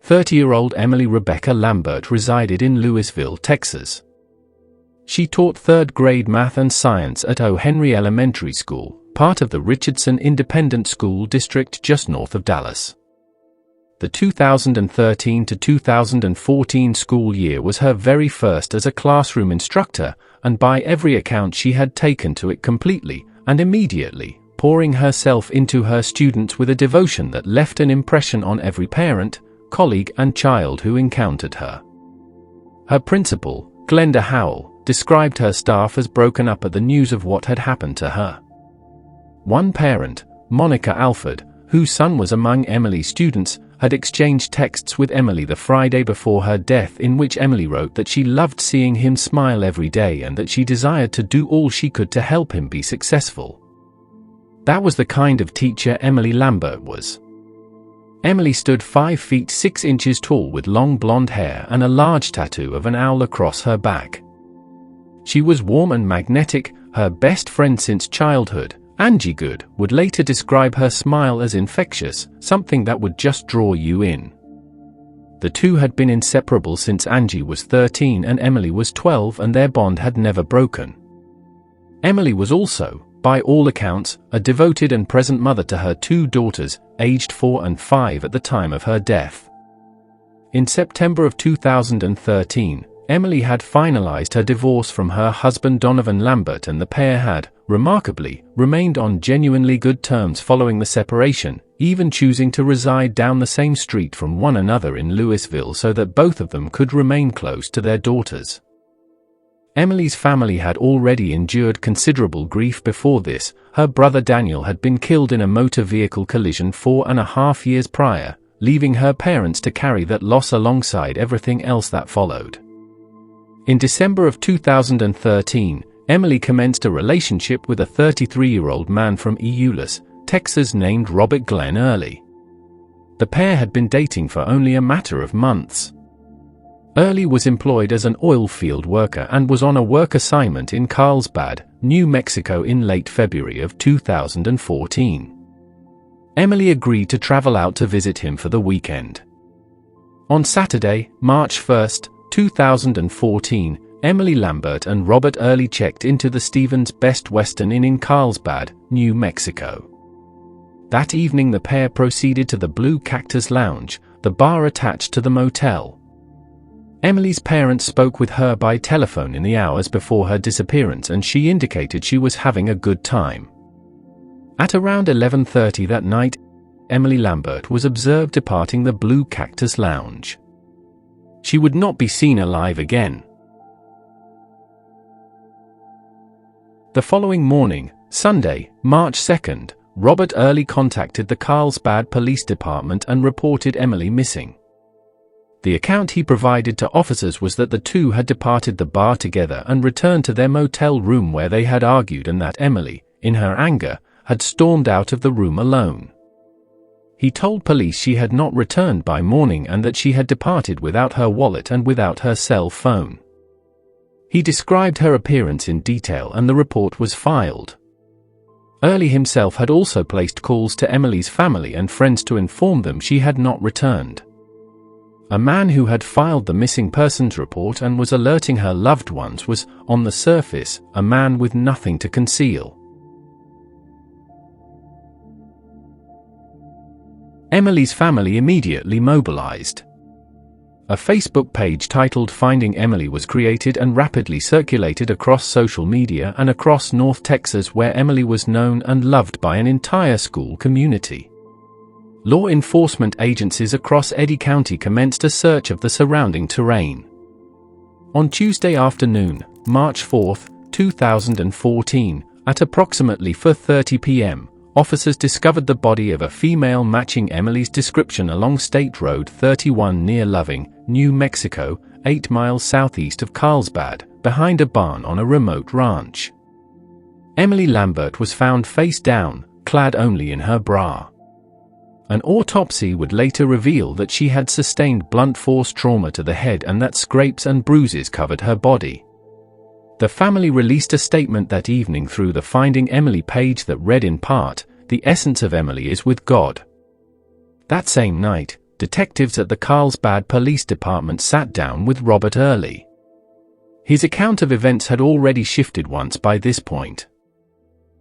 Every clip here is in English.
30-year-old Emily Rebecca Lambert resided in Louisville, Texas. She taught third-grade math and science at O. Henry Elementary School, part of the Richardson Independent School District just north of Dallas. The 2013 to 2014 school year was her very first as a classroom instructor, and by every account she had taken to it completely and immediately, pouring herself into her students with a devotion that left an impression on every parent, colleague and child who encountered her. Her principal, Glenda Howell, described her staff as broken up at the news of what had happened to her. One parent, Monica Alford, whose son was among Emily's students, had exchanged texts with Emily the Friday before her death in which Emily wrote that she loved seeing him smile every day and that she desired to do all she could to help him be successful. That was the kind of teacher Emily Lambert was. Emily stood 5 feet 6 inches tall with long blonde hair and a large tattoo of an owl across her back. She was warm and magnetic. Her best friend since childhood, Angie Good, would later describe her smile as infectious, something that would just draw you in. The two had been inseparable since Angie was 13 and Emily was 12, and their bond had never broken. Emily was also, by all accounts, a devoted and present mother to her 2 daughters, aged 4 and 5 at the time of her death. In September of 2013, Emily had finalized her divorce from her husband Donovan Lambert, and the pair had, remarkably, remained on genuinely good terms following the separation, even choosing to reside down the same street from one another in Louisville so that both of them could remain close to their daughters. Emily's family had already endured considerable grief before this. Her brother Daniel had been killed in a motor vehicle collision 4.5 years prior, leaving her parents to carry that loss alongside everything else that followed. In December of 2013, Emily commenced a relationship with a 33-year-old man from Euless, Texas named Robert Glenn Early. The pair had been dating for only a matter of months. Early was employed as an oil field worker and was on a work assignment in Carlsbad, New Mexico in late February of 2014. Emily agreed to travel out to visit him for the weekend. On Saturday, March 1, 2014, Emily Lambert and Robert Early checked into the Stevens Best Western Inn in Carlsbad, New Mexico. That evening the pair proceeded to the Blue Cactus Lounge, the bar attached to the motel. Emily's parents spoke with her by telephone in the hours before her disappearance, and she indicated she was having a good time. At around 11:30 that night, Emily Lambert was observed departing the Blue Cactus Lounge. She would not be seen alive again. The following morning, Sunday, March 2nd, Robert Early contacted the Carlsbad Police Department and reported Emily missing. The account he provided to officers was that the two had departed the bar together and returned to their motel room where they had argued, and that Emily, in her anger, had stormed out of the room alone. He told police she had not returned by morning and that she had departed without her wallet and without her cell phone. He described her appearance in detail and the report was filed. Early himself had also placed calls to Emily's family and friends to inform them she had not returned. A man who had filed the missing persons report and was alerting her loved ones was, on the surface, a man with nothing to conceal. Emily's family immediately mobilized. A Facebook page titled Finding Emily was created and rapidly circulated across social media and across North Texas, where Emily was known and loved by an entire school community. Law enforcement agencies across Eddy County commenced a search of the surrounding terrain. On Tuesday afternoon, March 4, 2014, at approximately 4:30 p.m., officers discovered the body of a female matching Emily's description along State Road 31 near Loving, New Mexico, 8 miles southeast of Carlsbad, behind a barn on a remote ranch. Emily Lambert was found face down, clad only in her bra. An autopsy would later reveal that she had sustained blunt force trauma to the head and that scrapes and bruises covered her body. The family released a statement that evening through the Finding Emily page that read in part, "The essence of Emily is with God." That same night, detectives at the Carlsbad Police Department sat down with Robert Early. His account of events had already shifted once by this point.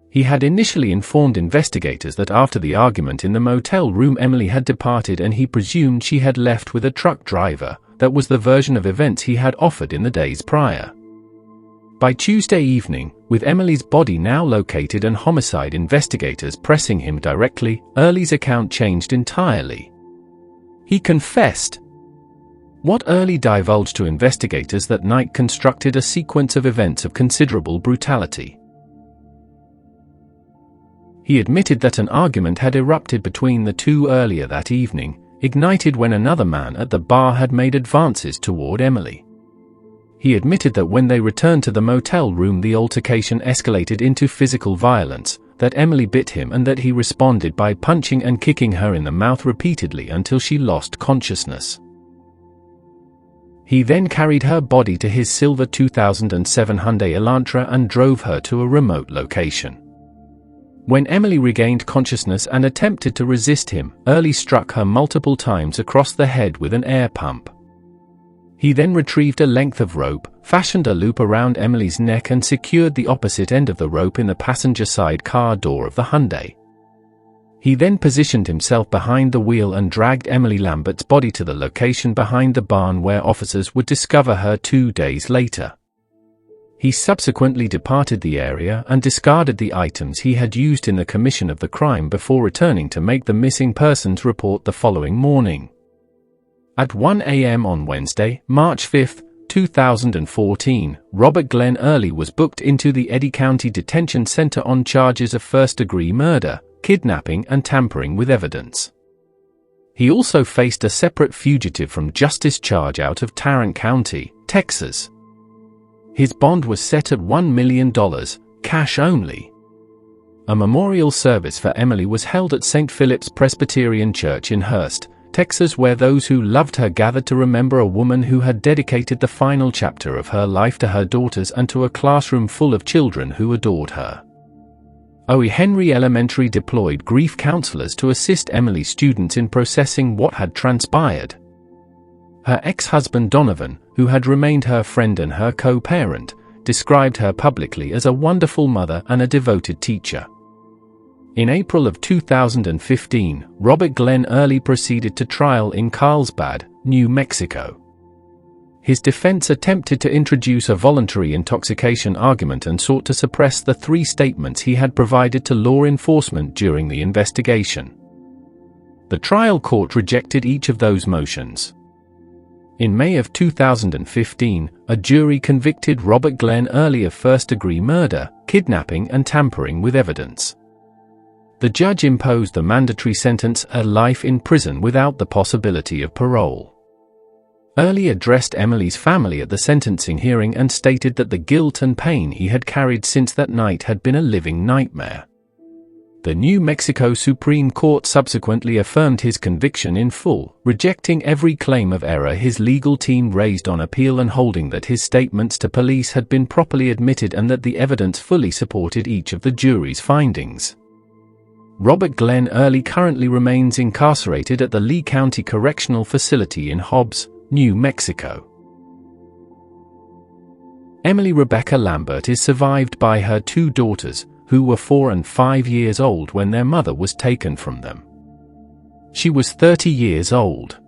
He had initially informed investigators that after the argument in the motel room Emily had departed and he presumed she had left with a truck driver. That was the version of events he had offered in the days prior. By Tuesday evening, with Emily's body now located and homicide investigators pressing him directly, Early's account changed entirely. He confessed. What Early divulged to investigators that night constructed a sequence of events of considerable brutality. He admitted that an argument had erupted between the two earlier that evening, ignited when another man at the bar had made advances toward Emily. He admitted that when they returned to the motel room the altercation escalated into physical violence, that Emily bit him and that he responded by punching and kicking her in the mouth repeatedly until she lost consciousness. He then carried her body to his silver 2007 Hyundai Elantra and drove her to a remote location. When Emily regained consciousness and attempted to resist him, Early struck her multiple times across the head with an air pump. He then retrieved a length of rope, fashioned a loop around Emily's neck and secured the opposite end of the rope in the passenger side car door of the Hyundai. He then positioned himself behind the wheel and dragged Emily Lambert's body to the location behind the barn where officers would discover her 2 days later. He subsequently departed the area and discarded the items he had used in the commission of the crime before returning to make the missing persons report the following morning. At 1 a.m. on Wednesday, March 5, 2014, Robert Glenn Early was booked into the Eddy County Detention Center on charges of first-degree murder, kidnapping and tampering with evidence. He also faced a separate fugitive from justice charge out of Tarrant County, Texas. His bond was set at $1 million, cash only. A memorial service for Emily was held at St. Philip's Presbyterian Church in Hurst, Texas, where those who loved her gathered to remember a woman who had dedicated the final chapter of her life to her daughters and to a classroom full of children who adored her. O. Henry Elementary deployed grief counselors to assist Emily's students in processing what had transpired. Her ex-husband Donovan, who had remained her friend and her co-parent, described her publicly as a wonderful mother and a devoted teacher. In April of 2015, Robert Glenn Early proceeded to trial in Carlsbad, New Mexico. His defense attempted to introduce a voluntary intoxication argument and sought to suppress the 3 statements he had provided to law enforcement during the investigation. The trial court rejected each of those motions. In May of 2015, a jury convicted Robert Glenn Early of first-degree murder, kidnapping and tampering with evidence. The judge imposed the mandatory sentence of life in prison without the possibility of parole. Early addressed Emily's family at the sentencing hearing and stated that the guilt and pain he had carried since that night had been a living nightmare. The New Mexico Supreme Court subsequently affirmed his conviction in full, rejecting every claim of error his legal team raised on appeal and holding that his statements to police had been properly admitted and that the evidence fully supported each of the jury's findings. Robert Glenn Early currently remains incarcerated at the Lee County Correctional Facility in Hobbs, New Mexico. Emily Rebecca Lambert is survived by her 2 daughters, who were 4 and 5 years old when their mother was taken from them. She was 30 years old.